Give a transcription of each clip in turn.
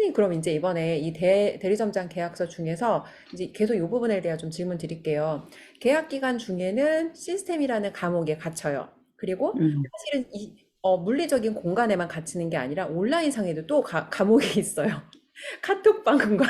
선생님, 그럼 이제 이번에 이 대리점장 계약서 중에서 이제 계속 이 부분에 대해 좀 질문 드릴게요. 계약 기간 중에는 시스템이라는 감옥에 갇혀요. 그리고 음. 사실은 물리적인 공간에만 갇히는 게 아니라 온라인상에도 또 감옥이 있어요. 카톡방과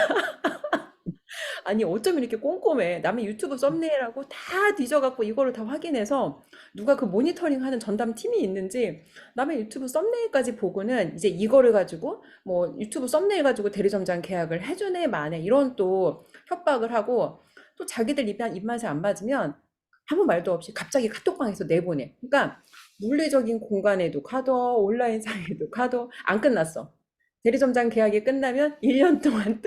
아니 어쩜 이렇게 꼼꼼해. 남의 유튜브 썸네일하고 다 뒤져갖고 이거를 다 확인해서 누가 그 모니터링하는 전담 팀이 있는지 남의 유튜브 썸네일까지 보고는 이제 이거를 가지고 뭐 유튜브 썸네일 가지고 대리점장 계약을 해주네 마네 이런 또 협박을 하고 또 자기들 입맛에 안 맞으면 아무 말도 없이 갑자기 카톡방에서 내보내. 그러니까 물리적인 공간에도 가둬 온라인상에도 가둬 안 끝났어. 대리점장 계약이 끝나면 1년 동안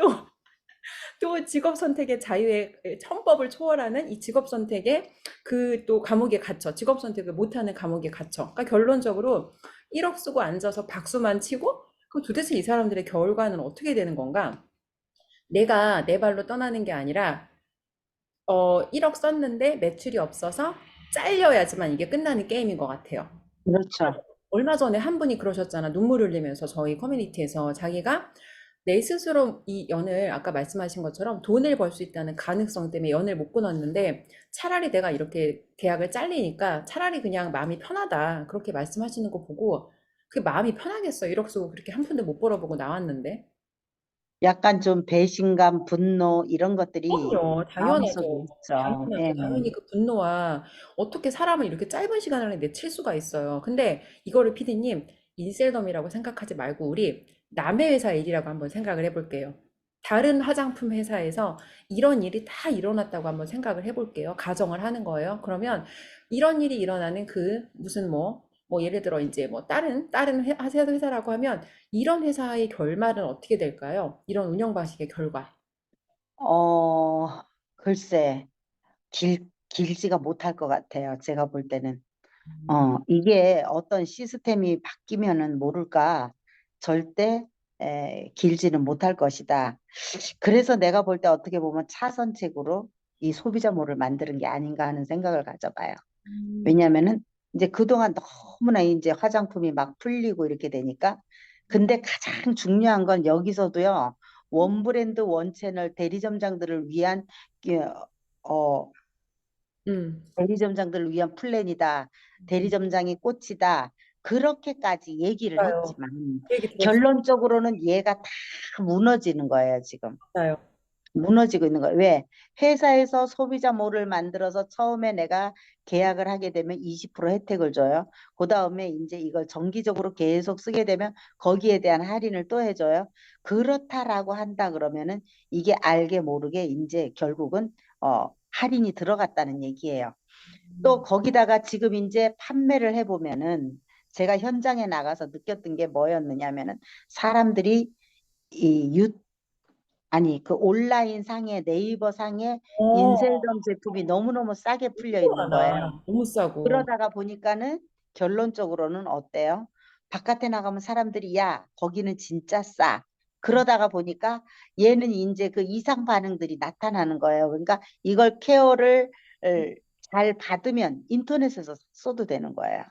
또 직업 선택의 자유의 천법을 초월하는 이 직업 선택의 그 또 감옥에 갇혀 직업 선택을 못하는 감옥에 갇혀. 그러니까 결론적으로 1억 쓰고 앉아서 박수만 치고 그럼 도대체 이 사람들의 결과는 어떻게 되는 건가? 내가 내 발로 떠나는 게 아니라 1억 썼는데 매출이 없어서 잘려야지만 이게 끝나는 게임인 것 같아요. 그렇죠. 얼마 전에 한 분이 그러셨잖아. 눈물 흘리면서 저희 커뮤니티에서 자기가 내 스스로 이 연을 아까 말씀하신 것처럼 돈을 벌 수 있다는 가능성 때문에 연을 못 끊었는데 차라리 내가 이렇게 계약을 잘리니까 차라리 그냥 마음이 편하다. 그렇게 말씀하시는 거 보고 그 마음이 편하겠어. 1억 쓰고 그렇게 한 푼도 못 벌어보고 나왔는데. 약간 좀 배신감, 분노 이런 것들이 그럼요. 마음속에 당연하죠. 있어. 당연하죠. 예. 당연히 그 분노와 어떻게 사람을 이렇게 짧은 시간 안에 내칠 수가 있어요. 근데 이거를 피디님 인셀덤이라고 생각하지 말고 우리 남의 회사 일이라고 한번 생각을 해볼게요. 다른 화장품 회사에서 이런 일이 다 일어났다고 한번 생각을 해볼게요. 가정을 하는 거예요. 그러면 이런 일이 일어나는 그 무슨 뭐 예를 들어 이제 뭐 다른 회사라고 하면 이런 회사의 결말은 어떻게 될까요? 이런 운영 방식의 결과. 어, 글쎄, 길지가 못할 것 같아요. 제가 볼 때는. 이게 어떤 시스템이 바뀌면은 모를까 절대 길지는 못할 것이다. 그래서 내가 볼 때 어떻게 보면 차선책으로 이 소비자몰을 만드는 게 아닌가 하는 생각을 가져봐요. 음. 왜냐하면은 이제 그동안 너무나 이제 화장품이 막 풀리고 이렇게 되니까 근데 가장 중요한 건 여기서도요 원 브랜드 원 채널 대리점장들을 위한 어 음. 대리점장들을 위한 플랜이다. 대리점장이 꽃이다. 그렇게까지 얘기를 맞아요. 했지만 그 얘기 들었어요. 결론적으로는 얘가 다 무너지는 거예요, 지금. 맞아요. 무너지고 있는 거예요. 왜? 회사에서 소비자몰을 만들어서 처음에 내가 계약을 하게 되면 20% 혜택을 줘요. 그 다음에 이제 이걸 정기적으로 계속 쓰게 되면 거기에 대한 할인을 또 해줘요. 그렇다라고 한다 그러면은 이게 알게 모르게 이제 결국은 할인이 들어갔다는 얘기예요. 또 거기다가 지금 이제 판매를 해보면은 제가 현장에 나가서 느꼈던 게 뭐였느냐면은 사람들이 이 아니 그 온라인 상에 네이버 상에 어, 인셀덤 제품이 너무너무 싸게 풀려 너무 있는 거예요. 많아. 너무 싸고. 그러다가 보니까는 결론적으로는 어때요? 바깥에 나가면 사람들이 야 거기는 진짜 싸. 그러다가 보니까 얘는 이제 그 이상 반응들이 나타나는 거예요. 그러니까 이걸 케어를 잘 받으면 인터넷에서 써도 되는 거예요.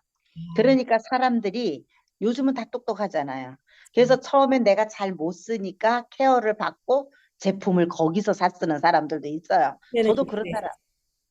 그러니까 사람들이 요즘은 다 똑똑하잖아요. 그래서 처음엔 내가 잘 못 쓰니까 케어를 받고 제품을 거기서 사 쓰는 사람들도 있어요. 얘는 저도 기대 그런 돼 사람,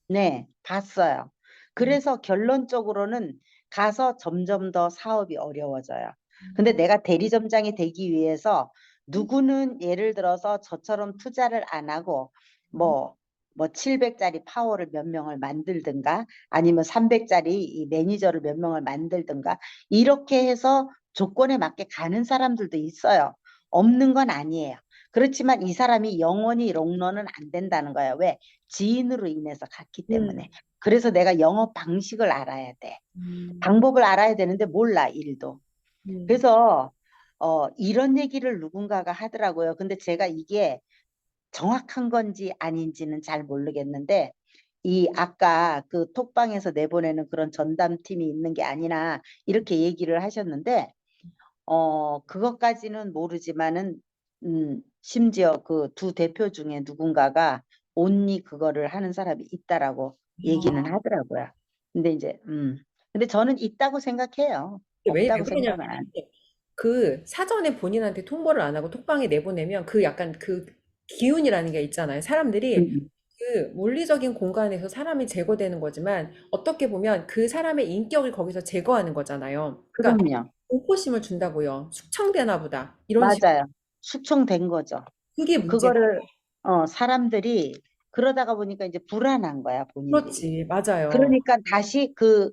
네, 봤어요. 그래서 결론적으로는 가서 점점 더 사업이 어려워져요. 근데 내가 대리점장이 되기 위해서 누구는 예를 들어서 저처럼 투자를 안 하고 뭐, 뭐 700짜리 파워를 몇 명을 만들든가 아니면 300짜리 이 매니저를 몇 명을 만들든가 이렇게 해서 조건에 맞게 가는 사람들도 있어요. 없는 건 아니에요. 그렇지만 이 사람이 영원히 롱런은 안 된다는 거예요. 왜? 지인으로 인해서 갔기 때문에. 음. 그래서 내가 영업 방식을 알아야 돼. 음. 방법을 알아야 되는데 몰라, 일도. 음. 그래서 이런 얘기를 누군가가 하더라고요. 근데 제가 이게 정확한 건지 아닌지는 잘 모르겠는데 이 아까 그 톡방에서 내보내는 그런 전담팀이 있는 게 아니나 이렇게 얘기를 하셨는데 그것까지는 모르지만은 심지어 그 두 대표 중에 누군가가 온리 그거를 하는 사람이 있다라고 얘기는 아, 하더라고요. 근데 이제 근데 저는 있다고 생각해요. 왜 없다고 생각은 그러냐면 안. 그 사전에 본인한테 통보를 안 하고 톡방에 내보내면 그 약간 그 기운이라는 게 있잖아요. 사람들이 음, 그 물리적인 공간에서 사람이 제거되는 거지만 어떻게 보면 그 사람의 인격을 거기서 제거하는 거잖아요. 그러니까 그럼요. 공포심을 준다고요. 숙청되나 보다. 이런 식으로. 맞아요. 숙청된 거죠. 그게 문제다. 그거를, 사람들이 그러다가 보니까 이제 불안한 거야, 본인들이. 그렇지. 맞아요. 그러니까 다시 그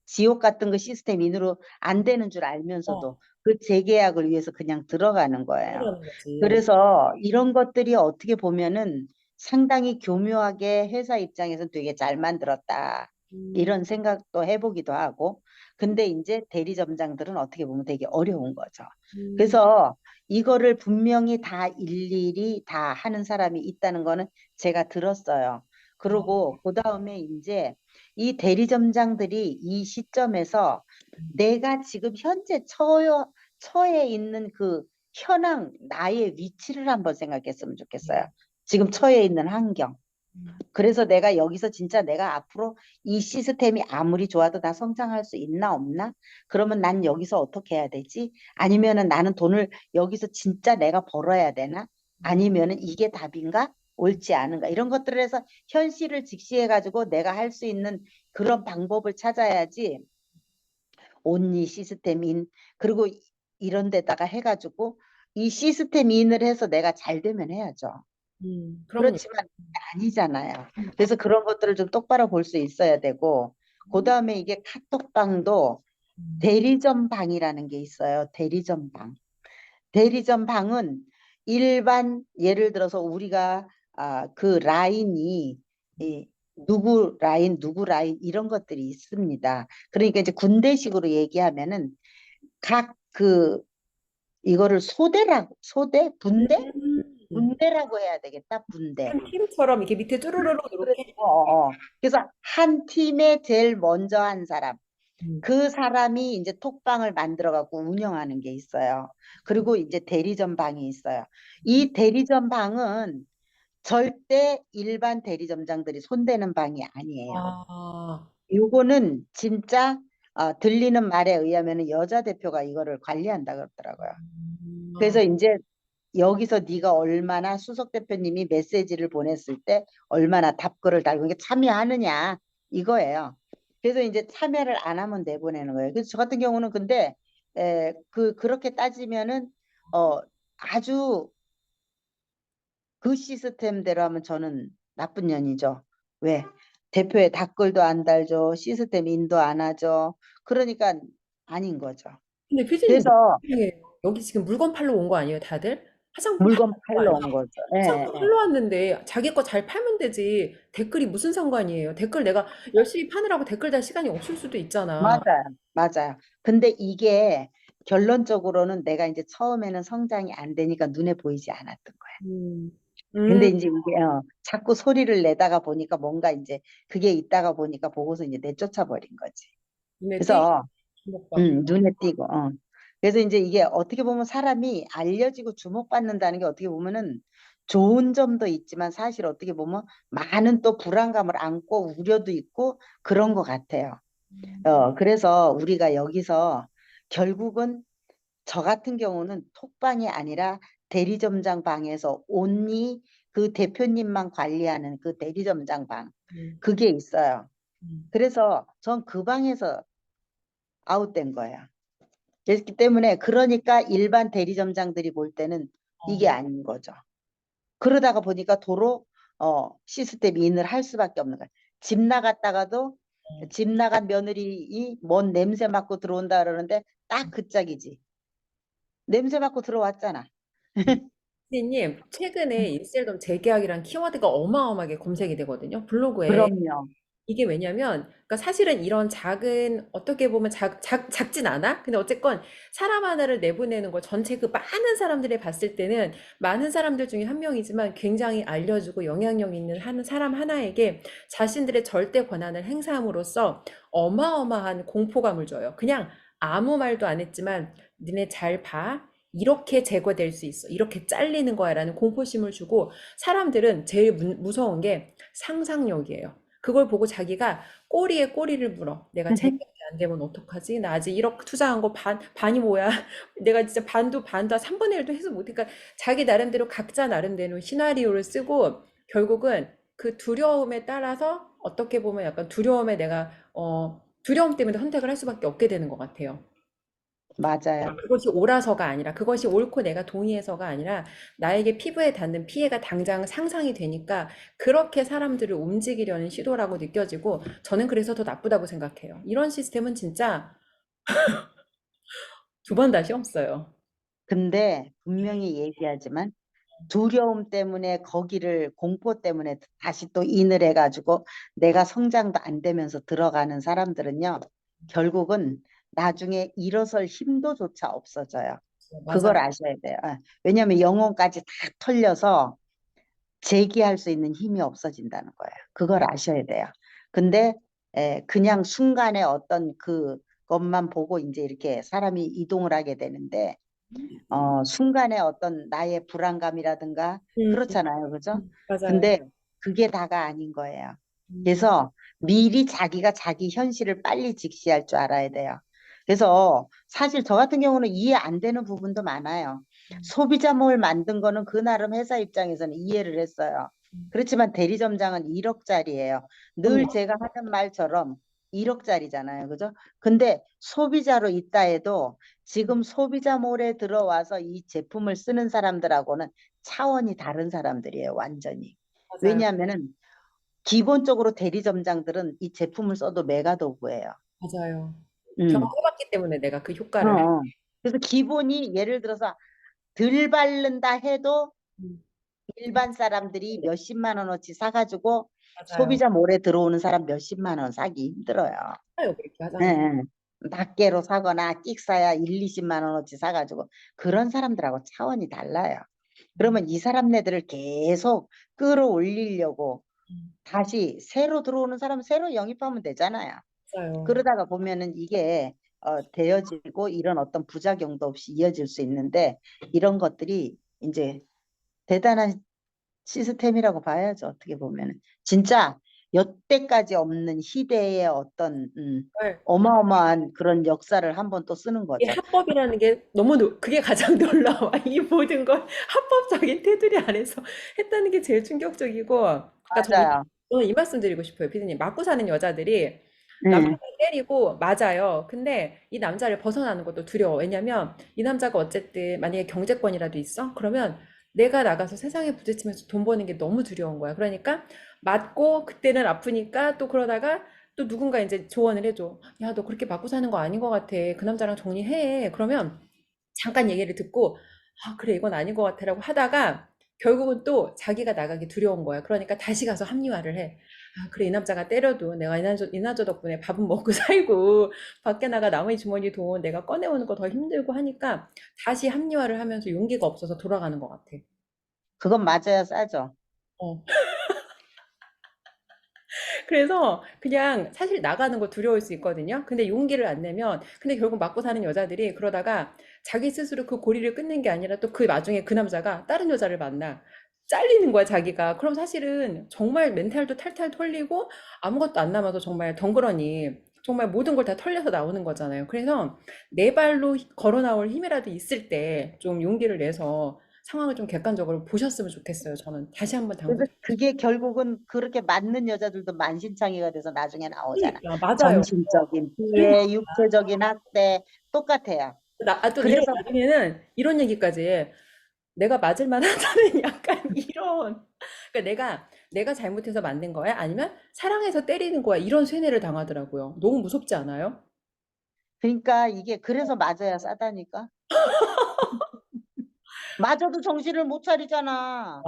지옥 같은 그 시스템 인으로 안 되는 줄 어, 알면서도 그 재계약을 위해서 그냥 들어가는 거예요. 그러는 거지. 그래서 이런 것들이 어떻게 보면은 상당히 교묘하게 회사 입장에서 되게 잘 만들었다. 음, 이런 생각도 해보기도 하고. 근데 이제 대리점장들은 어떻게 보면 되게 어려운 거죠. 음, 그래서 이거를 분명히 다 일일이 다 하는 사람이 있다는 거는 제가 들었어요. 그리고 그 다음에 이제 이 대리점장들이 이 시점에서 내가 지금 현재 처해 있는 그 현황, 나의 위치를 한번 생각했으면 좋겠어요. 지금 처해 있는 환경. 그래서 내가 여기서 진짜 내가 앞으로 이 시스템이 아무리 좋아도 나 성장할 수 있나 없나? 그러면 난 여기서 어떻게 해야 되지? 아니면은 나는 돈을 여기서 진짜 내가 벌어야 되나? 아니면은 이게 답인가? 옳지 않은가? 이런 것들을 해서 현실을 직시해 가지고 내가 할 수 있는 그런 방법을 찾아야지. 온리 시스템인 그리고 이런 데다가 해가지고 이 시스템인을 해서 내가 잘 되면 해야죠. 그럼요. 그렇지만 아니잖아요. 그래서 그런 것들을 좀 똑바로 볼 수 있어야 되고 그 다음에 이게 카톡방도 대리점 방이라는 게 있어요. 대리점 방. 대리점 방은 일반 예를 들어서 우리가 그 라인이 이 누구 라인 이런 것들이 있습니다. 그러니까 이제 군대식으로 얘기하면은 각 그 이거를 소대 분대 분대라고 해야 되겠다. 분대. 한 팀처럼 이렇게 밑에 쭈루루루 그래서 이렇게. 그래서 한 팀에 제일 먼저 한 사람 음, 그 사람이 이제 톡방을 만들어 갖고 운영하는 게 있어요. 그리고 이제 대리점 방이 있어요. 이 대리점 방은 절대 일반 대리점장들이 손대는 방이 아니에요. 아, 요거는 진짜 들리는 말에 의하면 여자 대표가 이거를 관리한다 그러더라고요. 아, 그래서 이제 여기서 네가 얼마나 수석 대표님이 메시지를 보냈을 때 얼마나 답글을 달고 이게 참여하느냐 이거예요. 그래서 이제 참여를 안 하면 내보내는 거예요. 그래서 저 같은 경우는 근데 그렇게 따지면은 아주 그 시스템대로 하면 저는 나쁜 년이죠. 왜? 대표에 댓글도 안 달죠. 시스템 인도 안 하죠. 그러니까 아닌 거죠. 근데 피디님 너무 그래서 이상해요. 여기 지금 물건 팔러 온 거 아니에요, 다들? 화장품 팔러 물건 온 거 팔러 아니에요? 온 거죠. 예, 화장품 예. 팔러 왔는데 자기 거 잘 팔면 되지. 댓글이 무슨 상관이에요? 댓글 내가 열심히 파느라고 댓글 달 시간이 없을 수도 있잖아. 맞아요. 맞아요. 근데 이게 결론적으로는 내가 이제 처음에는 성장이 안 되니까 눈에 보이지 않았던 거야. 음, 근데 음, 이제 이게 자꾸 소리를 내다가 보니까 뭔가 이제 그게 있다가 보니까 보고서 이제 내쫓아 버린 거지. 눈에 띄게 그래서 주목받고. 눈에 띄고. 그래서 이제 이게 어떻게 보면 사람이 알려지고 주목받는다는 게 어떻게 보면은 좋은 점도 있지만 사실 어떻게 보면 많은 또 불안감을 안고 우려도 있고 그런 것 같아요. 그래서 우리가 여기서 결국은 저 같은 경우는 톡방이 아니라 대리점장 방에서 온리 그 대표님만 관리하는 그 대리점장 방 음, 그게 있어요. 음. 그래서 전 그 방에서 아웃된 거예요. 그렇기 때문에 그러니까 일반 대리점장들이 볼 때는 이게 어, 아닌 거죠. 그러다가 보니까 도로 시스템 인을 할 수밖에 없는 거예요. 집 나갔다가도 어. 집 나간 며느리 뭔 냄새 맡고 들어온다 그러는데 딱 그 짝이지. 냄새 맡고 들어왔잖아. 피디님, 최근에 인셀덤 재계약이란 키워드가 어마어마하게 검색이 되거든요, 블로그에. 그럼요. 이게 왜냐면, 그러니까 사실은 이런 작은, 어떻게 보면 작진 않아? 근데 어쨌건 사람 하나를 내보내는 걸 전체 그 많은 사람들이 봤을 때는 많은 사람들 중에 한 명이지만 굉장히 알려주고 영향력 있는 한 사람 하나에게 자신들의 절대 권한을 행사함으로써 어마어마한 공포감을 줘요. 그냥 아무 말도 안 했지만, 니네 잘 봐. 이렇게 제거될 수 있어. 이렇게 잘리는 거야. 라는 공포심을 주고 사람들은 제일 무서운 게 상상력이에요. 그걸 보고 자기가 꼬리에 꼬리를 물어. 내가 재겠다. 안 되면 어떡하지? 나 아직 1억 투자한 거 반이 뭐야? 내가 진짜 반도 3분의 1도 해서 못해. 그러니까 자기 나름대로 각자 나름대로 시나리오를 쓰고 결국은 그 두려움에 따라서 어떻게 보면 약간 두려움에 내가 두려움 때문에 선택을 할 수밖에 없게 되는 것 같아요. 맞아요. 그것이 옳아서가 아니라 그것이 옳고 내가 동의해서가 아니라 나에게 피부에 닿는 피해가 당장 상상이 되니까 그렇게 사람들을 움직이려는 시도라고 느껴지고 저는 그래서 더 나쁘다고 생각해요. 이런 시스템은 진짜 두 번 다시 없어요. 근데 분명히 얘기하지만 두려움 때문에 거기를 공포 때문에 다시 또 인을 해가지고 내가 성장도 안 되면서 들어가는 사람들은요, 결국은 나중에 일어설 힘도조차 없어져요. 맞아요. 그걸 아셔야 돼요. 왜냐하면 영혼까지 다 털려서 제기할 수 있는 힘이 없어진다는 거예요. 그걸 아셔야 돼요. 근데 그냥 순간에 어떤 그것만 보고 이제 이렇게 사람이 이동을 하게 되는데 순간에 어떤 나의 불안감이라든가 음, 그렇잖아요. 그죠? 맞아요. 근데 그게 다가 아닌 거예요. 음, 그래서 미리 자기가 자기 현실을 빨리 직시할 줄 알아야 돼요. 그래서 사실 저 같은 경우는 이해 안 되는 부분도 많아요. 소비자몰 만든 거는 그 나름 회사 입장에서는 이해를 했어요. 그렇지만 대리점장은 1억짜리예요. 늘 그럼요. 제가 하는 말처럼 1억짜리잖아요. 그죠? 근데 소비자로 있다 해도 지금 소비자몰에 들어와서 이 제품을 쓰는 사람들하고는 차원이 다른 사람들이에요, 완전히. 맞아요. 왜냐하면은 기본적으로 대리점장들은 이 제품을 써도 메가도구예요. 맞아요. 음. 경험해봤기 때문에 내가 그 어, 효과를 어. 그래서 기본이 예를 들어서 덜 바른다 해도 음, 일반 사람들이 몇십만 원어치 사가지고 맞아요. 소비자몰에 들어오는 사람 몇십만 원 사기 힘들어요. 맞아요. 그렇게 예, 하잖아요. 예. 낱개로 사거나 끽 사야 1, 20만 원어치 사가지고 그런 사람들하고 차원이 달라요. 음, 그러면 이 사람네들을 계속 끌어올리려고 음, 다시 새로 들어오는 사람 새로 영입하면 되잖아요. 맞아요. 그러다가 보면은 이게 되어지고 이런 어떤 부작용도 없이 이어질 수 있는데 이런 것들이 이제 대단한 시스템이라고 봐야죠. 어떻게 보면은 진짜 여태까지 없는 희대의 어떤 네. 어마어마한 그런 역사를 한번 또 쓰는 이 거죠. 합법이라는 게 너무 그게 가장 놀라워. 이 모든 걸 합법적인 테두리 안에서 했다는 게 제일 충격적이고, 그러니까 맞아요. 저는 이 말씀 드리고 싶어요, 피디님. 맞고 사는 여자들이 남자를 네. 때리고 맞아요. 근데 이 남자를 벗어나는 것도 두려워. 왜냐면 이 남자가 어쨌든 만약에 경제권이라도 있어? 그러면 내가 나가서 세상에 부딪히면서 돈 버는 게 너무 두려운 거야. 그러니까 맞고 그때는 아프니까 또 그러다가 또 누군가 이제 조언을 해줘. 야, 너 그렇게 맞고 사는 거 아닌 것 같아. 그 남자랑 정리해. 그러면 잠깐 얘기를 듣고, 아, 그래, 이건 아닌 것 같아라고 하다가 결국은 또 자기가 나가기 두려운 거야. 그러니까 다시 가서 합리화를 해. 아, 그래, 이 남자가 때려도 내가 이나저 덕분에 밥은 먹고 살고, 밖에 나가 남의 주머니 돈 내가 꺼내오는 거 더 힘들고 하니까 다시 합리화를 하면서 용기가 없어서 돌아가는 것 같아. 그건 맞아야 싸죠. 어. 그래서 그냥 사실 나가는 거 두려울 수 있거든요. 근데 용기를 안 내면, 근데 결국 맞고 사는 여자들이 그러다가 자기 스스로 그 고리를 끊는 게 아니라 또 그 나중에 그 남자가 다른 여자를 만나. 잘리는 거야, 자기가. 그럼 사실은 정말 멘탈도 탈탈 털리고 아무것도 안 남아서 정말 덩그러니 정말 모든 걸 다 털려서 나오는 거잖아요. 그래서 내 발로 걸어 나올 힘이라도 있을 때 좀 용기를 내서 상황을 좀 객관적으로 보셨으면 좋겠어요. 저는 다시 한번 그래서 당부드리고 그게 결국은 그렇게 맞는 여자들도 만신창이가 돼서 나중에 나오잖아. 싶습니다. 맞아요. 정신적인 그러니까. 피해, 육체적인 학대 똑같아요. 또 이런 그래서 나중에는 이런 얘기까지 해. 내가 맞을 만하다는 약간 이런. 그러니까 내가 잘못해서 만든 거야? 아니면 사랑해서 때리는 거야? 이런 쇠뇌를 당하더라고요. 너무 무섭지 않아요? 그러니까 이게 그래서 맞아야 싸다니까. 맞아도 정신을 못 차리잖아.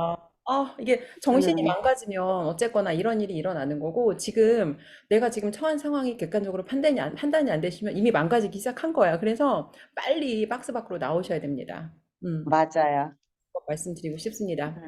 이게 정신이 응. 망가지면 어쨌거나 이런 일이 일어나는 거고, 내가 지금 처한 상황이 객관적으로 판단이 안 되시면 이미 망가지기 시작한 거야. 그래서 빨리 박스 밖으로 나오셔야 됩니다. 음, 맞아요. 말씀드리고 싶습니다. 응.